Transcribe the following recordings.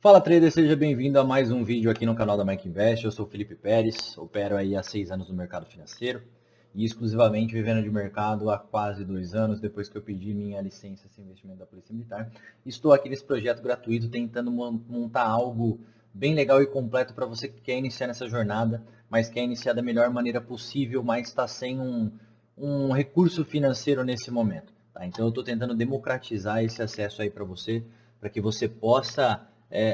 Fala trader, seja bem-vindo a mais um vídeo aqui no canal da Mike Invest. Eu sou o Felipe Pérez, opero aí há 6 anos no mercado financeiro e exclusivamente vivendo de mercado há quase 2 anos, depois que eu pedi minha licença de investimento da Polícia Militar. Estou aqui nesse projeto gratuito tentando montar algo bem legal e completo para você que quer iniciar nessa jornada, mas quer iniciar da melhor maneira possível, mas está sem um recurso financeiro nesse momento. Tá? Então eu estou tentando democratizar esse acesso aí para que você possa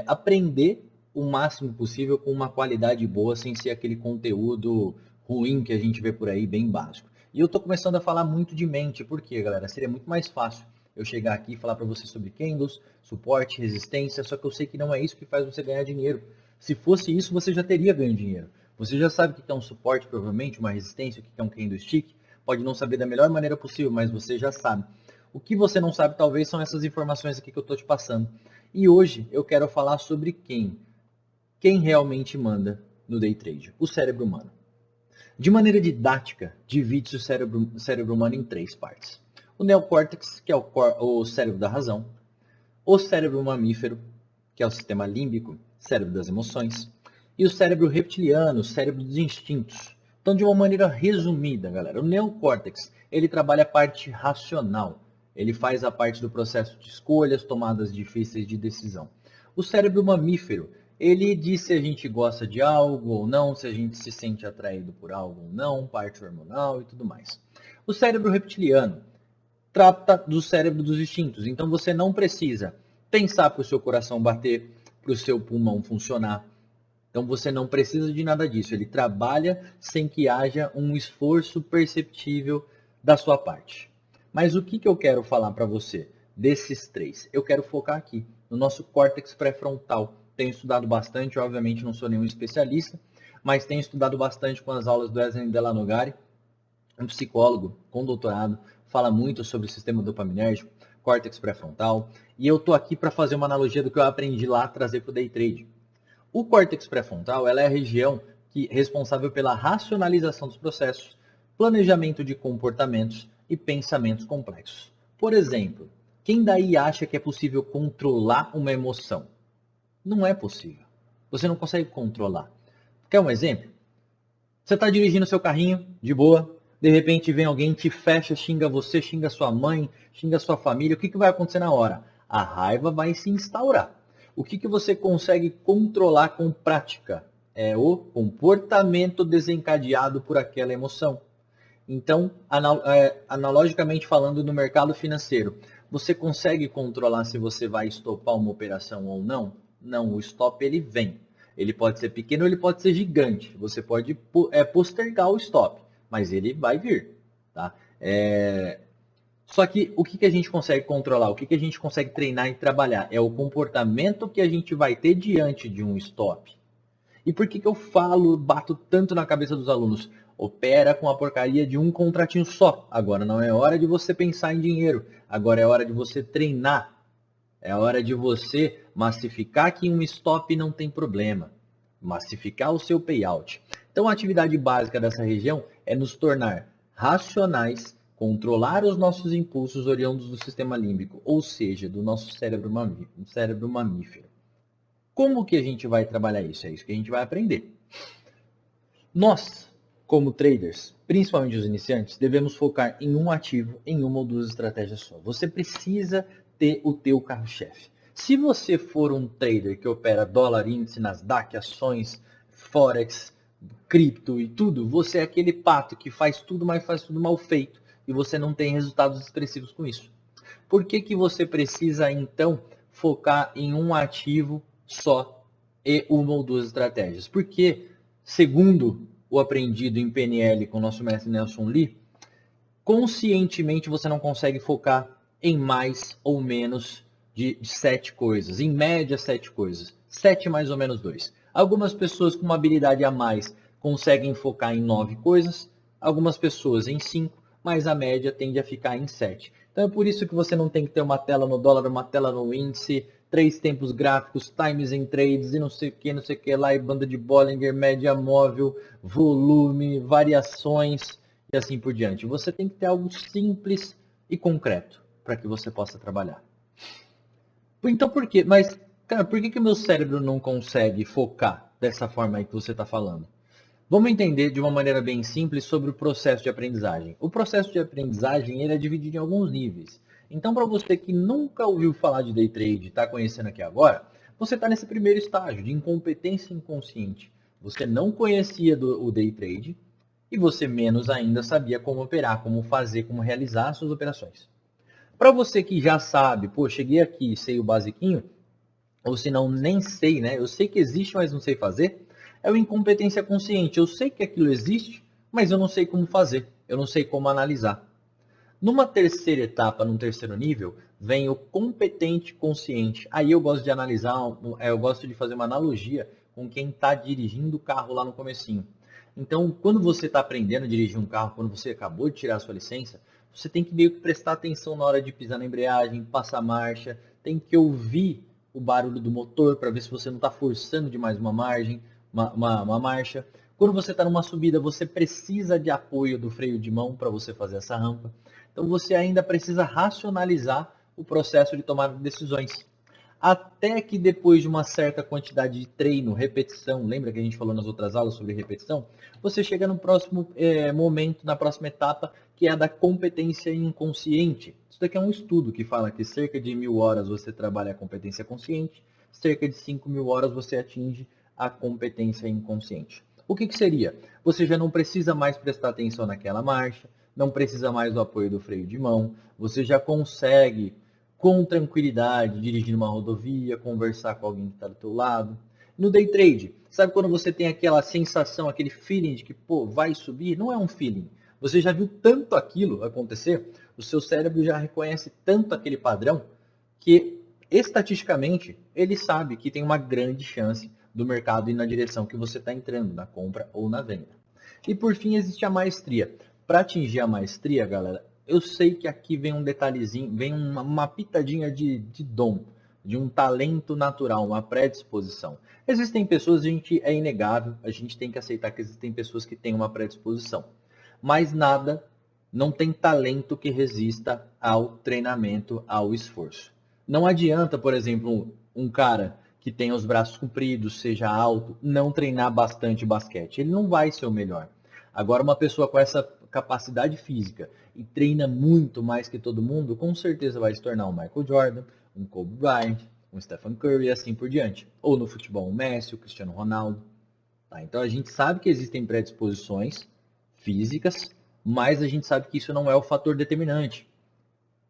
aprender o máximo possível com uma qualidade boa, sem ser aquele conteúdo ruim que a gente vê por aí, bem básico. E eu estou começando a falar muito de mente, porque, galera, seria muito mais fácil eu chegar aqui e falar para você sobre candles, suporte, resistência, só que eu sei que não é isso que faz você ganhar dinheiro. Se fosse isso, você já teria ganho dinheiro. Você já sabe o que é um suporte, provavelmente, uma resistência, o que é um candlestick. Pode não saber da melhor maneira possível, mas você já sabe. O que você não sabe, talvez, são essas informações aqui que eu estou te passando. E hoje eu quero falar sobre quem realmente manda no day trade, o cérebro humano. De maneira didática, divide-se o cérebro humano em 3 partes. O neocórtex, que é o cérebro da razão, o cérebro mamífero, que é o sistema límbico, cérebro das emoções, e o cérebro reptiliano, cérebro dos instintos. Então, de uma maneira resumida, galera, o neocórtex, ele trabalha a parte racional, ele faz a parte do processo de escolhas, tomadas difíceis de decisão. O cérebro mamífero, ele diz se a gente gosta de algo ou não, se a gente se sente atraído por algo ou não, parte hormonal e tudo mais. O cérebro reptiliano trata do cérebro dos instintos, então você não precisa pensar para o seu coração bater, para o seu pulmão funcionar. Então você não precisa de nada disso, ele trabalha sem que haja um esforço perceptível da sua parte. Mas o que eu quero falar para você desses 3? Eu quero focar aqui no nosso córtex pré-frontal. Tenho estudado bastante, obviamente não sou nenhum especialista, mas tenho estudado bastante com as aulas do Wesley Delanogari, um psicólogo com doutorado, fala muito sobre o sistema dopaminérgico, córtex pré-frontal, e eu estou aqui para fazer uma analogia do que eu aprendi lá, trazer para o day trade. O córtex pré-frontal ela é a região responsável pela racionalização dos processos, planejamento de comportamentos e pensamentos complexos. Por exemplo, quem daí acha que é possível controlar uma emoção? Não é possível. Você não consegue controlar. Quer um exemplo? Você está dirigindo seu carrinho de boa, de repente vem alguém, te fecha, xinga você, xinga sua mãe, xinga sua família. O que vai acontecer na hora? A raiva vai se instaurar. O que você consegue controlar com prática? É o comportamento desencadeado por aquela emoção. Então, analogicamente falando no mercado financeiro, você consegue controlar se você vai estopar uma operação ou não? Não, o stop ele vem. Ele pode ser pequeno ou ele pode ser gigante. Você pode postergar o stop, mas ele vai vir. Tá? Só que o que a gente consegue controlar? O que a gente consegue treinar e trabalhar? É o comportamento que a gente vai ter diante de um stop. E por que eu bato tanto na cabeça dos alunos? Opera com a porcaria de um contratinho só. Agora não é hora de você pensar em dinheiro. Agora é hora de você treinar. É hora de você massificar que um stop não tem problema. Massificar o seu payout. Então a atividade básica dessa região é nos tornar racionais, controlar os nossos impulsos oriundos do sistema límbico, ou seja, do nosso cérebro mamífero. Como que a gente vai trabalhar isso? É isso que a gente vai aprender. Nós, como traders, principalmente os iniciantes, devemos focar em um ativo, em uma ou 2 estratégias só. Você precisa ter o teu carro-chefe. Se você for um trader que opera dólar, índice, Nasdaq, ações, Forex, cripto e tudo, você é aquele pato que faz tudo, mas faz tudo mal feito e você não tem resultados expressivos com isso. Por que você precisa, então, focar em um ativo só e uma ou 2 estratégias? Porque, segundo o aprendido em PNL com o nosso mestre Nelson Lee, conscientemente você não consegue focar em mais ou menos de 7 coisas. Em média, 7 coisas. 7 mais ou menos 2. Algumas pessoas com uma habilidade a mais conseguem focar em 9 coisas, algumas pessoas em 5, mas a média tende a ficar em 7. Então é por isso que você não tem que ter uma tela no dólar, uma tela no índice, 3 tempos gráficos, times em trades e não sei o que lá, e banda de Bollinger, média móvel, volume, variações e assim por diante. Você tem que ter algo simples e concreto para que você possa trabalhar. Então por quê? Mas Cara, por que que o meu cérebro não consegue focar dessa forma aí que você está falando? Vamos entender de uma maneira bem simples sobre o processo de aprendizagem. O processo de aprendizagem ele é dividido em alguns níveis. Então, para você que nunca ouviu falar de day trade e está conhecendo aqui agora, você está nesse primeiro estágio de incompetência inconsciente. Você não conhecia o day trade e você menos ainda sabia como operar, como fazer, como realizar suas operações. Para você que já sabe, pô, cheguei aqui, sei o basiquinho, ou se não, nem sei, né? Eu sei que existe, mas não sei fazer. É o incompetência consciente. Eu sei que aquilo existe, mas eu não sei como fazer. Eu não sei como analisar. Numa terceira etapa, num terceiro nível, vem o competente consciente. Aí eu gosto de analisar, eu gosto de fazer uma analogia com quem está dirigindo o carro lá no comecinho. Então, quando você está aprendendo a dirigir um carro, quando você acabou de tirar a sua licença, você tem que meio que prestar atenção na hora de pisar na embreagem, passar marcha, tem que ouvir o barulho do motor para ver se você não está forçando demais uma margem, uma marcha. Quando você está numa subida, você precisa de apoio do freio de mão para você fazer essa rampa. Então você ainda precisa racionalizar o processo de tomar decisões. Até que depois de uma certa quantidade de treino, repetição, lembra que a gente falou nas outras aulas sobre repetição? Você chega no próximo momento, na próxima etapa, que é a da competência inconsciente. Isso daqui é um estudo que fala que cerca de 1.000 horas você trabalha a competência consciente, cerca de 5.000 horas você atinge a competência inconsciente. O que, que seria? Você já não precisa mais prestar atenção naquela marcha, não precisa mais do apoio do freio de mão, você já consegue com tranquilidade dirigir uma rodovia, conversar com alguém que está do teu lado. No day trade, sabe quando você tem aquela sensação, aquele feeling de que pô, vai subir? Não é um feeling. Você já viu tanto aquilo acontecer, o seu cérebro já reconhece tanto aquele padrão que estatisticamente ele sabe que tem uma grande chance do mercado ir na direção que você está entrando, na compra ou na venda. E por fim existe a maestria. Para atingir a maestria, galera, eu sei que aqui vem um detalhezinho, vem uma pitadinha de dom, de um talento natural, uma predisposição. Existem pessoas, a gente é inegável, a gente tem que aceitar que existem pessoas que têm uma predisposição. Mas nada, não tem talento que resista ao treinamento, ao esforço. Não adianta, por exemplo, um cara que tem os braços compridos, seja alto, não treinar bastante basquete. Ele não vai ser o melhor. Agora, uma pessoa com essa capacidade física e treina muito mais que todo mundo, com certeza vai se tornar um Michael Jordan, um Kobe Bryant, um Stephen Curry e assim por diante. Ou no futebol, o Messi, o Cristiano Ronaldo. Tá? Então, a gente sabe que existem predisposições físicas, mas a gente sabe que isso não é o fator determinante.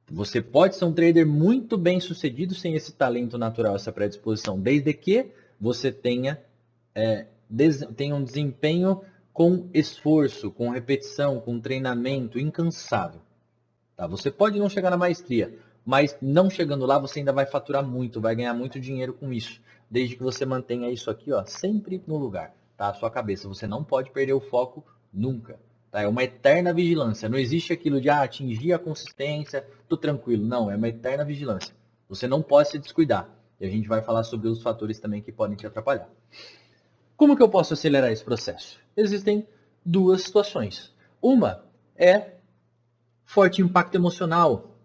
Você pode ser um trader muito bem sucedido sem esse talento natural, essa predisposição, desde que você tenha um desempenho com esforço, com repetição, com treinamento incansável. Tá? Você pode não chegar na maestria, mas não chegando lá você ainda vai faturar muito, vai ganhar muito dinheiro com isso, desde que você mantenha isso aqui ó, sempre no lugar, tá? A sua cabeça. Você não pode perder o foco nunca. Tá? É uma eterna vigilância. Não existe aquilo de atingir a consistência, tô tranquilo. Não, é uma eterna vigilância. Você não pode se descuidar. E a gente vai falar sobre os fatores também que podem te atrapalhar. Como que eu posso acelerar esse processo? Existem duas situações. Uma é forte impacto emocional.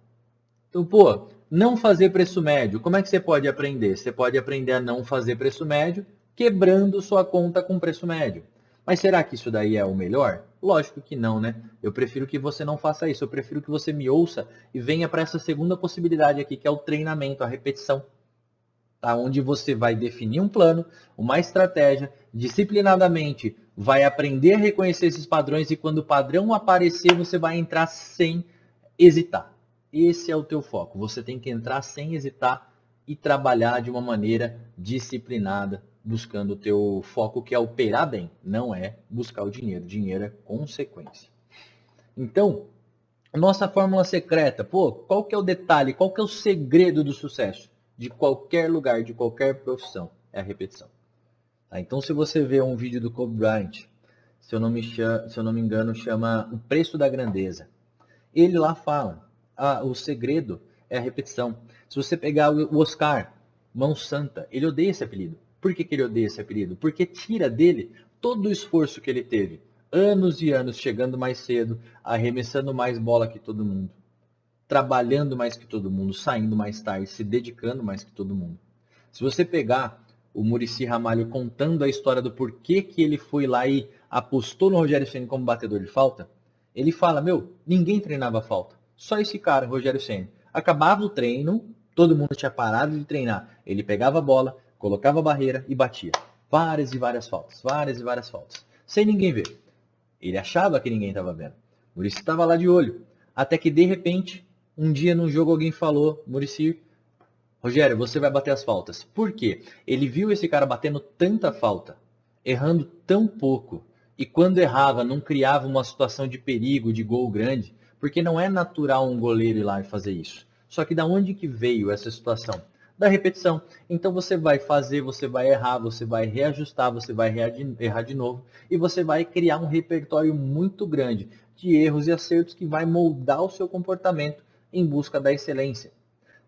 Então, pô, não fazer preço médio. Como é que você pode aprender? Você pode aprender a não fazer preço médio, quebrando sua conta com preço médio. Mas será que isso daí é o melhor? Lógico que não, né? Eu prefiro que você não faça isso. Eu prefiro que você me ouça e venha para essa segunda possibilidade aqui, que é o treinamento, a repetição. Tá? Onde você vai definir um plano, uma estratégia, disciplinadamente vai aprender a reconhecer esses padrões e quando o padrão aparecer, você vai entrar sem hesitar. Esse é o teu foco. Você tem que entrar sem hesitar e trabalhar de uma maneira disciplinada, buscando o teu foco, que é operar bem, não é buscar o dinheiro. Dinheiro é consequência. Então, nossa fórmula secreta, pô, qual que é o detalhe, qual que é o segredo do sucesso de qualquer lugar, de qualquer profissão? É a repetição. Tá? Então, se você vê um vídeo do Kobe Bryant, se eu não me engano, chama O Preço da Grandeza. Ele lá fala, o segredo é a repetição. Se você pegar o Oscar, Mão Santa, ele odeia esse apelido. Por que ele odeia esse apelido? Porque tira dele todo o esforço que ele teve. Anos e anos chegando mais cedo, arremessando mais bola que todo mundo, trabalhando mais que todo mundo, saindo mais tarde, se dedicando mais que todo mundo. Se você pegar o Muricy Ramalho contando a história do porquê que ele foi lá e apostou no Rogério Ceni como batedor de falta, ele fala, ninguém treinava falta. Só esse cara, Rogério Ceni. Acabava o treino, todo mundo tinha parado de treinar. Ele pegava a bola, colocava a barreira e batia. Várias e várias faltas, várias e várias faltas. Sem ninguém ver. Ele achava que ninguém estava vendo. Muricy estava lá de olho. Até que, de repente, um dia no jogo alguém falou, Muricy, Rogério, você vai bater as faltas. Por quê? Ele viu esse cara batendo tanta falta, errando tão pouco, e quando errava não criava uma situação de perigo, de gol grande, porque não é natural um goleiro ir lá e fazer isso. Só que da onde que veio essa situação? Da repetição. Então você vai fazer, você vai errar, você vai reajustar, você vai errar de novo, e você vai criar um repertório muito grande de erros e acertos que vai moldar o seu comportamento em busca da excelência.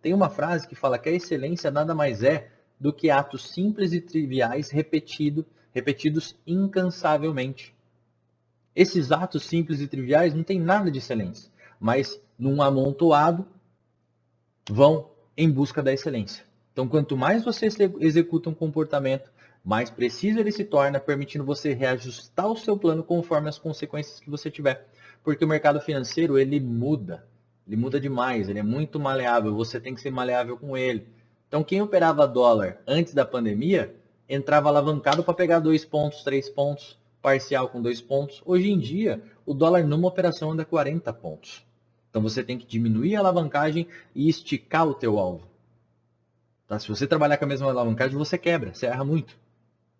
Tem uma frase que fala que a excelência nada mais é do que atos simples e triviais repetidos incansavelmente. Esses atos simples e triviais não tem nada de excelência, mas num amontoado vão em busca da excelência. Então, quanto mais você executa um comportamento, mais preciso ele se torna, permitindo você reajustar o seu plano conforme as consequências que você tiver. Porque o mercado financeiro, ele muda demais, ele é muito maleável, você tem que ser maleável com ele. Então, quem operava dólar antes da pandemia, entrava alavancado para pegar 2 pontos, 3 pontos, parcial com 2 pontos. Hoje em dia, o dólar numa operação anda 40 pontos. Então, você tem que diminuir a alavancagem e esticar o teu alvo. Tá? Se você trabalhar com a mesma alavancagem, você quebra, você erra muito.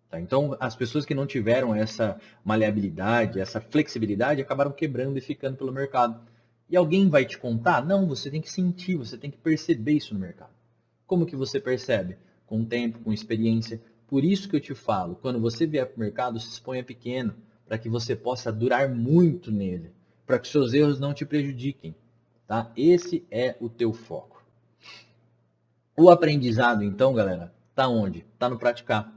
Tá? Então, as pessoas que não tiveram essa maleabilidade, essa flexibilidade, acabaram quebrando e ficando pelo mercado. E alguém vai te contar? Não, você tem que sentir, você tem que perceber isso no mercado. Como que você percebe? Com tempo, com experiência. Por isso que eu te falo, quando você vier para o mercado, se exponha pequeno, para que você possa durar muito nele, para que seus erros não te prejudiquem. Tá? Esse é o teu foco. O aprendizado, então, galera, está onde? Está no praticar.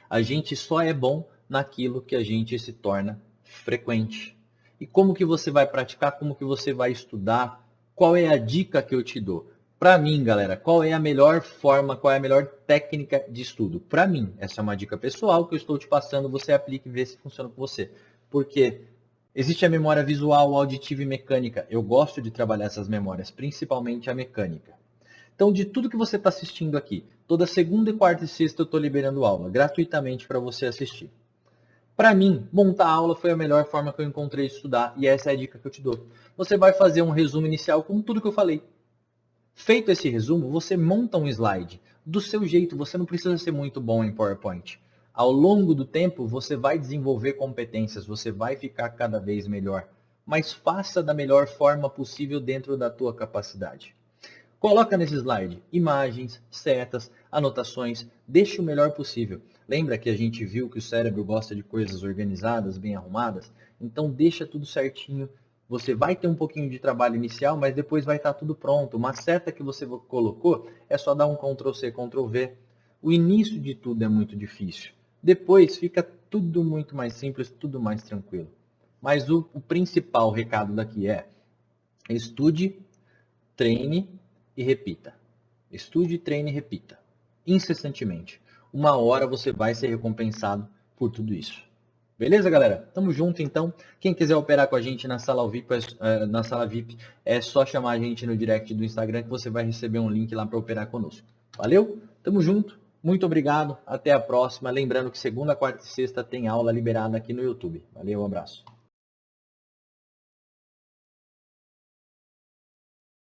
A gente só é bom naquilo que a gente se torna frequente. E como que você vai praticar? Como que você vai estudar? Qual é a dica que eu te dou? Para mim, galera, qual é a melhor forma, qual é a melhor técnica de estudo? Para mim, essa é uma dica pessoal que eu estou te passando, você aplica e vê se funciona com você. Porque existe a memória visual, auditiva e mecânica. Eu gosto de trabalhar essas memórias, principalmente a mecânica. Então, de tudo que você está assistindo aqui, toda segunda, quarta e sexta eu estou liberando aula, gratuitamente para você assistir. Para mim, montar a aula foi a melhor forma que eu encontrei de estudar, e essa é a dica que eu te dou. Você vai fazer um resumo inicial com tudo que eu falei. Feito esse resumo, você monta um slide do seu jeito, você não precisa ser muito bom em PowerPoint. Ao longo do tempo, você vai desenvolver competências, você vai ficar cada vez melhor, mas faça da melhor forma possível dentro da tua capacidade. Coloca nesse slide imagens, setas, anotações, deixe o melhor possível. Lembra que a gente viu que o cérebro gosta de coisas organizadas, bem arrumadas? Então deixa tudo certinho. Você vai ter um pouquinho de trabalho inicial, mas depois vai estar tudo pronto. Uma seta que você colocou é só dar um Ctrl+C, Ctrl+V. O início de tudo é muito difícil. Depois fica tudo muito mais simples, tudo mais tranquilo. Mas o principal recado daqui é: estude, treine e repita. Estude, treine e repita. Incessantemente. Uma hora você vai ser recompensado por tudo isso. Beleza, galera? Tamo junto, então. Quem quiser operar com a gente na sala VIP, é só chamar a gente no direct do Instagram que você vai receber um link lá para operar conosco. Valeu? Tamo junto. Muito obrigado. Até a próxima. Lembrando que segunda, quarta e sexta tem aula liberada aqui no YouTube. Valeu, um abraço.